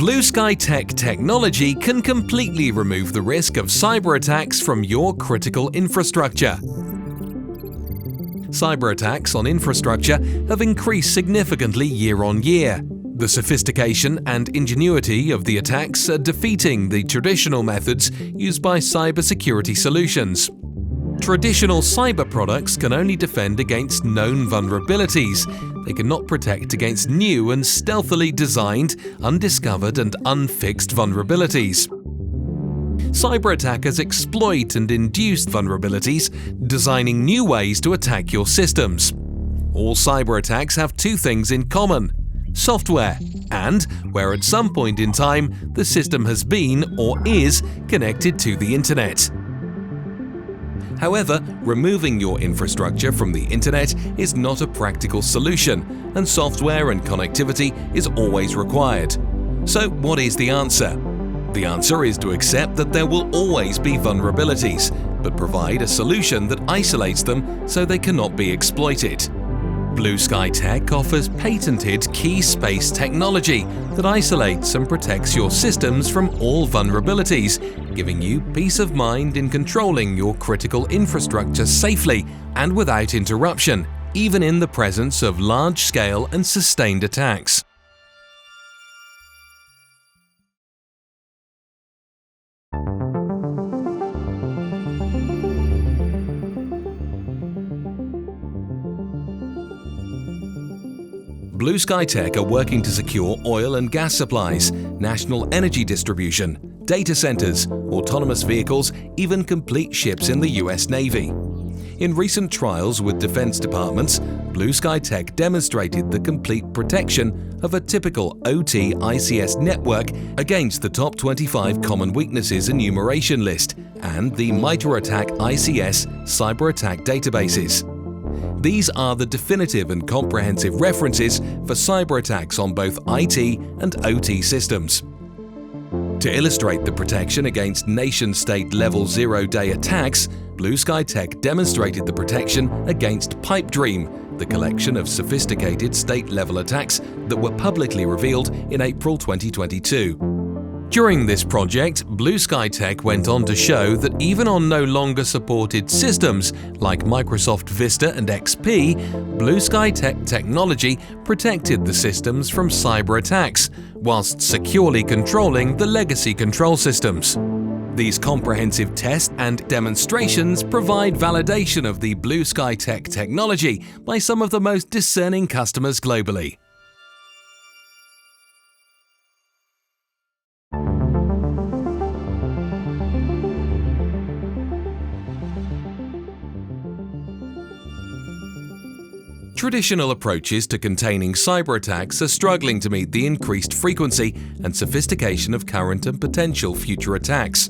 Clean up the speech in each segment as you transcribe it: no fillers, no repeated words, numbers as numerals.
Blueskytec technology can completely remove the risk of cyber attacks from your critical infrastructure. Cyber attacks on infrastructure have increased significantly year on year. The sophistication and ingenuity of the attacks are defeating the traditional methods used by cybersecurity solutions. Traditional cyber products can only defend against known vulnerabilities. They cannot protect against new and stealthily designed, undiscovered and unfixed vulnerabilities. Cyber attackers exploit and induce vulnerabilities, designing new ways to attack your systems. All cyber attacks have two things in common: software, and where at some point in time the system has been or is connected to the internet. However, removing your infrastructure from the internet is not a practical solution, and software and connectivity is always required. So what is the answer? The answer is to accept that there will always be vulnerabilities, but provide a solution that isolates them so they cannot be exploited. Blueskytec offers patented key space technology that isolates and protects your systems from all vulnerabilities, giving you peace of mind in controlling your critical infrastructure safely and without interruption, even in the presence of large-scale and sustained attacks. Blueskytec are working to secure oil and gas supplies, national energy distribution, data centers, autonomous vehicles, even complete ships in the US Navy. In recent trials with defense departments, Blueskytec demonstrated the complete protection of a typical OT ICS network against the top 25 common weaknesses enumeration list and the MITRE-ATT&CK ICS cyber attack databases. These are the definitive and comprehensive references for cyber attacks on both IT and OT systems. To illustrate the protection against nation-state level zero-day attacks, Blueskytec demonstrated the protection against Pipedream, the collection of sophisticated state-level attacks that were publicly revealed in April 2022. During this project, Blueskytec went on to show that even on no longer supported systems like Microsoft Vista and XP, Blueskytec technology protected the systems from cyber attacks, whilst securely controlling the legacy control systems. These comprehensive tests and demonstrations provide validation of the Blueskytec technology by some of the most discerning customers globally. Traditional approaches to containing cyber attacks are struggling to meet the increased frequency and sophistication of current and potential future attacks.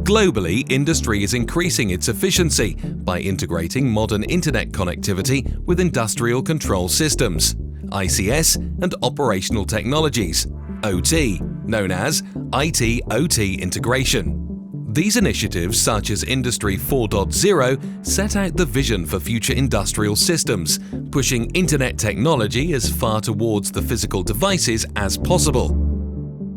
Globally, industry is increasing its efficiency by integrating modern internet connectivity with industrial control systems, ICS, and operational technologies, OT, known as IT-OT integration. These initiatives, such as Industry 4.0, set out the vision for future industrial systems, pushing internet technology as far towards the physical devices as possible.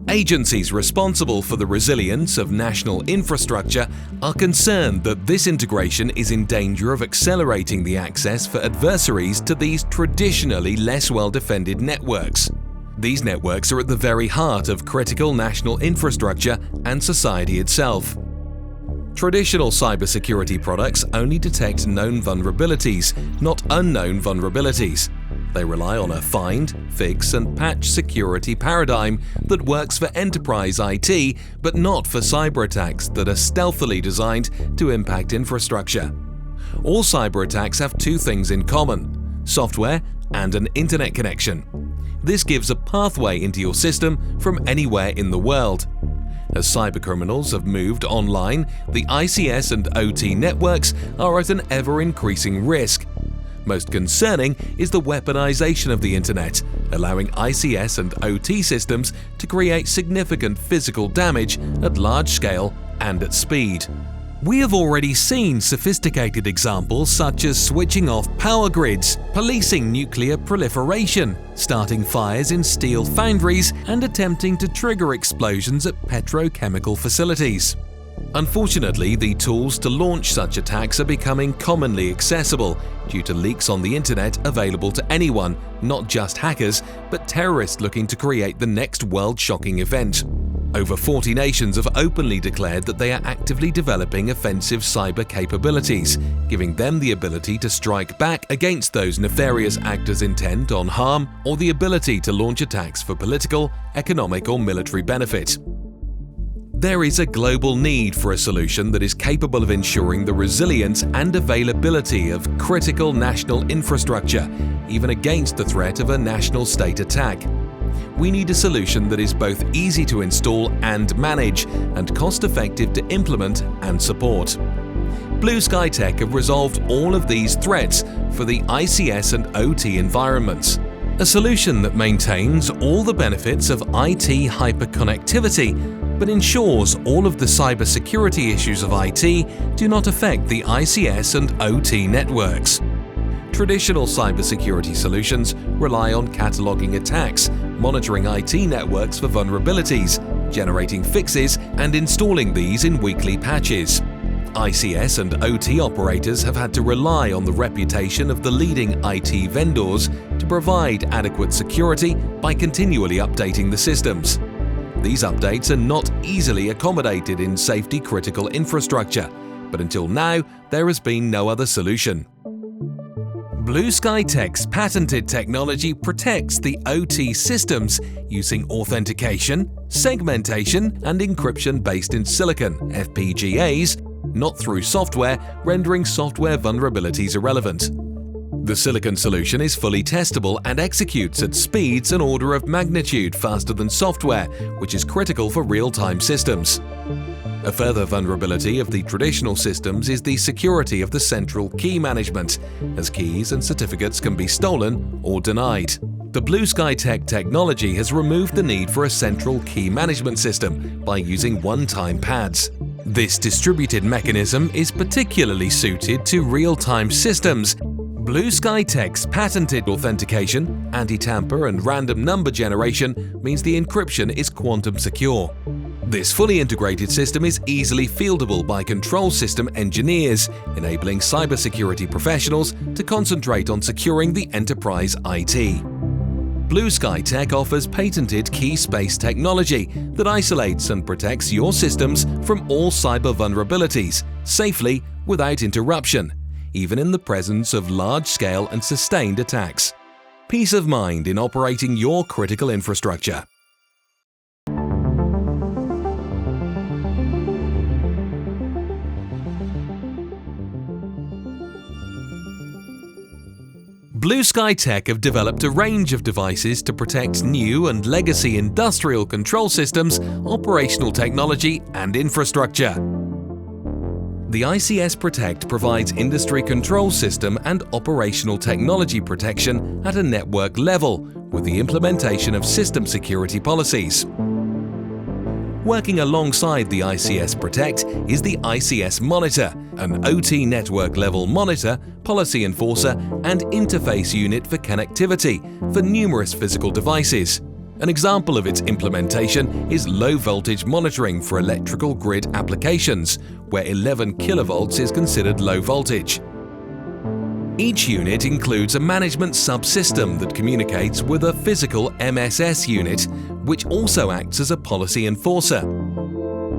Agencies responsible for the resilience of national infrastructure are concerned that this integration is in danger of accelerating the access for adversaries to these traditionally less well-defended networks. These networks are at the very heart of critical national infrastructure and society itself. Traditional cybersecurity products only detect known vulnerabilities, not unknown vulnerabilities. They rely on a find, fix, and patch security paradigm that works for enterprise IT, but not for cyber attacks that are stealthily designed to impact infrastructure. All cyber attacks have two things in common: software and an internet connection. This gives a pathway into your system from anywhere in the world. As cybercriminals have moved online, the ICS and OT networks are at an ever-increasing risk. Most concerning is the weaponization of the internet, allowing ICS and OT systems to create significant physical damage at large scale and at speed. We have already seen sophisticated examples such as switching off power grids, policing nuclear proliferation, starting fires in steel foundries, and attempting to trigger explosions at petrochemical facilities. Unfortunately, the tools to launch such attacks are becoming commonly accessible due to leaks on the internet available to anyone, not just hackers, but terrorists looking to create the next world-shocking event. Over 40 nations have openly declared that they are actively developing offensive cyber capabilities, giving them the ability to strike back against those nefarious actors intent on harm or the ability to launch attacks for political, economic, or military benefit. There is a global need for a solution that is capable of ensuring the resilience and availability of critical national infrastructure, even against the threat of a national state attack. We need a solution that is both easy to install and manage, and cost-effective to implement and support. Blueskytec have resolved all of these threats for the ICS and OT environments. A solution that maintains all the benefits of IT hyperconnectivity, but ensures all of the cybersecurity issues of IT do not affect the ICS and OT networks. Traditional cybersecurity solutions rely on cataloging attacks, monitoring IT networks for vulnerabilities, generating fixes, and installing these in weekly patches. ICS and OT operators have had to rely on the reputation of the leading IT vendors to provide adequate security by continually updating the systems. These updates are not easily accommodated in safety-critical infrastructure, but until now, there has been no other solution. Blueskytec's patented technology protects the OT systems using authentication, segmentation, and encryption based in silicon (FPGAs), not through software, rendering software vulnerabilities irrelevant. The silicon solution is fully testable and executes at speeds an order of magnitude faster than software, which is critical for real-time systems. A further vulnerability of the traditional systems is the security of the central key management, as keys and certificates can be stolen or denied. The Blueskytec technology has removed the need for a central key management system by using one-time pads. This distributed mechanism is particularly suited to real-time systems. Blueskytec's patented authentication, anti-tamper, and random number generation means the encryption is quantum secure. This fully integrated system is easily fieldable by control system engineers, enabling cybersecurity professionals to concentrate on securing the enterprise IT. Blueskytec offers patented key space technology that isolates and protects your systems from all cyber vulnerabilities safely without interruption, even in the presence of large-scale and sustained attacks. Peace of mind in operating your critical infrastructure. Blueskytec have developed a range of devices to protect new and legacy industrial control systems, operational technology, and infrastructure. The ICS Protect provides industry control system and operational technology protection at a network level with the implementation of system security policies. Working alongside the ICS Protect is the ICS Monitor, an OT network-level monitor, policy enforcer, and interface unit for connectivity for numerous physical devices. An example of its implementation is low-voltage monitoring for electrical grid applications, where 11 kV is considered low voltage. Each unit includes a management subsystem that communicates with a physical MSS unit, which also acts as a policy enforcer.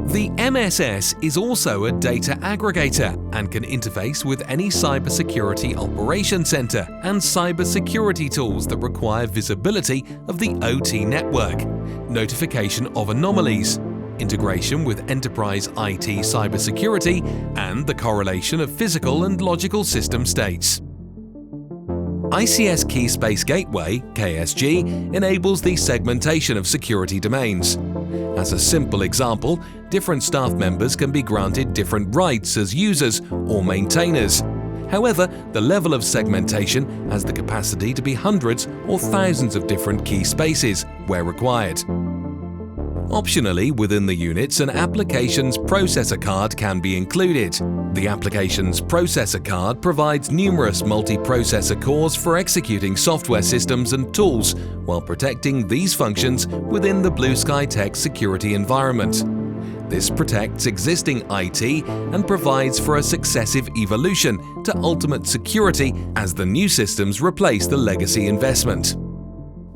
The MSS is also a data aggregator and can interface with any cybersecurity operation center and cybersecurity tools that require visibility of the OT network, notification of anomalies, integration with enterprise IT cybersecurity, and the correlation of physical and logical system states. ICS Keyspace Gateway (KSG) enables the segmentation of security domains. As a simple example, different staff members can be granted different rights as users or maintainers. However, the level of segmentation has the capacity to be hundreds or thousands of different key spaces where required. Optionally, within the units, an application's processor card can be included. The application's processor card provides numerous multiprocessor cores for executing software systems and tools while protecting these functions within the Blueskytec security environment. This protects existing IT and provides for a successive evolution to ultimate security as the new systems replace the legacy investment.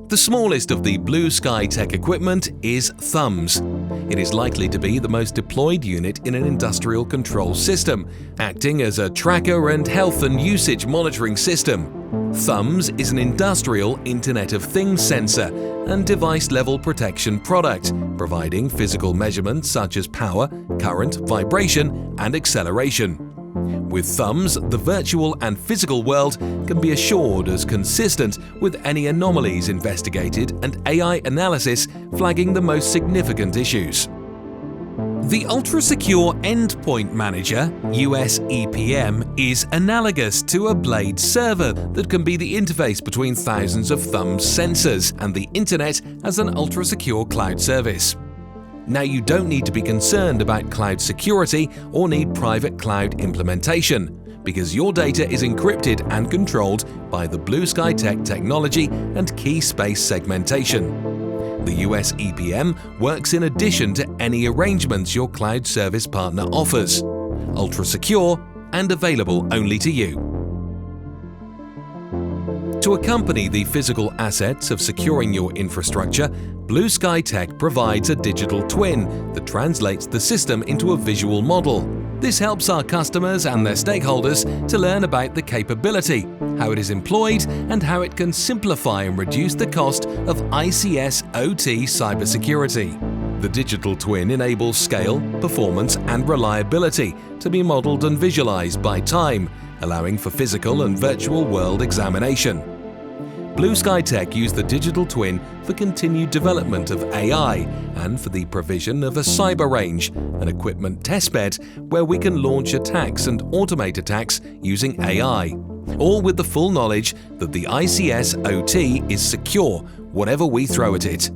The smallest of the Blueskytec equipment is Thumbs. It is likely to be the most deployed unit in an industrial control system, acting as a tracker and health and usage monitoring system. Thumbs is an industrial Internet of Things sensor and device-level protection product, providing physical measurements such as power, current, vibration, and acceleration. With Thumbs, the virtual and physical world can be assured as consistent with any anomalies investigated and AI analysis flagging the most significant issues. The ultra-secure Endpoint Manager (USEPM) is analogous to a Blade server that can be the interface between thousands of Thumbs sensors and the Internet as an ultra-secure cloud service. Now, you don't need to be concerned about cloud security or need private cloud implementation, because your data is encrypted and controlled by the Blueskytec technology and key space segmentation. The USEPM works in addition to any arrangements your cloud service partner offers, ultra-secure and available only to you. To accompany the physical assets of securing your infrastructure, Blueskytec provides a digital twin that translates the system into a visual model. This helps our customers and their stakeholders to learn about the capability, how it is employed, and how it can simplify and reduce the cost of ICS OT cybersecurity. The digital twin enables scale, performance, and reliability to be modeled and visualized by time, allowing for physical and virtual world examination. Blueskytec used the digital twin for continued development of AI and for the provision of a cyber range, an equipment testbed where we can launch attacks and automate attacks using AI, all with the full knowledge that the ICS OT is secure, whatever we throw at it.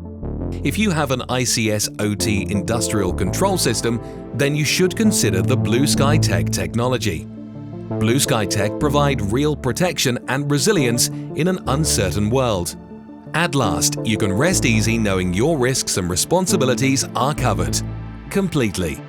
If you have an ICS OT industrial control system, then you should consider the Blueskytec technology. Blueskytec provide real protection and resilience in an uncertain world. At last, you can rest easy knowing your risks and responsibilities are covered completely.